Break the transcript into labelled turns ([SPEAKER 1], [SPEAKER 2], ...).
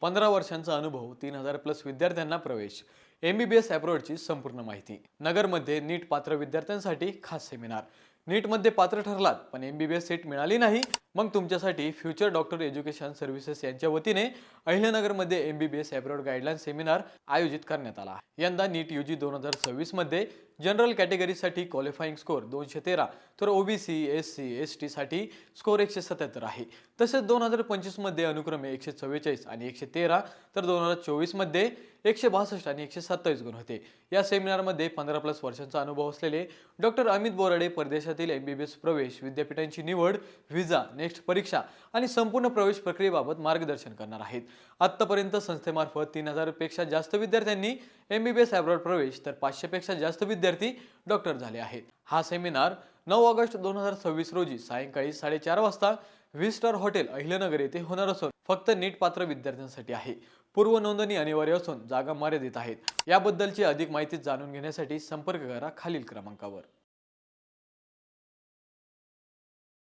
[SPEAKER 1] 15 वर्षांचा अनुभव, 3000+ विद्यार्थ्यांना प्रवेश. MBBS अब्रॉडची संपूर्ण माहिती. नगरमध्ये नीट पात्र विद्यार्थ्यांसाठी खास सेमिनार. नीटमध्ये पात्र ठरलात पण MBBS सीट मिळाली नाही, मग तुमच्यासाठी फ्युचर डॉक्टर एज्युकेशन सर्व्हिसेस यांच्या वतीने अहिल्यानगरमध्ये MBBS अब्रॉड गाईडलाईन सेमिनार आयोजित करण्यात आला. यंदा नीट UG 2026 मध्ये जनरल कॅटेगरीसाठी क्वालिफाईंग स्कोर 213, तर OBC, SC, ST साठी स्कोर 177 आहे. तसेच 2025 मध्ये अनुक्रमे 144 आणि 113, तर 2024 मध्ये 162 आणि 127 गुण होते. या सेमिनारमध्ये 15+ वर्षांचा अनुभव असलेले डॉक्टर अमित बोराडे परदेशातील MBBS प्रवेश, विद्यापीठांची निवड, व्हिसा, नेक्स्ट परीक्षा आणि संपूर्ण प्रवेश प्रक्रियेबाबत मार्गदर्शन करणार आहेत. आतापर्यंत संस्थेमार्फत 3000 पेक्षा जास्त विद्यार्थ्यांनी MBBS अब्रॉड प्रवेश, तर 500 पेक्षा जास्त विद्यार्थी डॉक्टर झाले आहेत. हा सेमिनार 9 ऑगस्ट 2026 रोजी सायंकाळी 4:30 वाजता व्ही-स्टार हॉटेल अहिल्यानगर येथे होणार असून फक्त नीट पात्र विद्यार्थ्यांसाठी आहे. पूर्व नोंदणी अनिवार्य असून जागा मर्यादित आहेत. याबद्दलची अधिक माहिती जाणून घेण्यासाठी संपर्क करा खालील क्रमांकावर.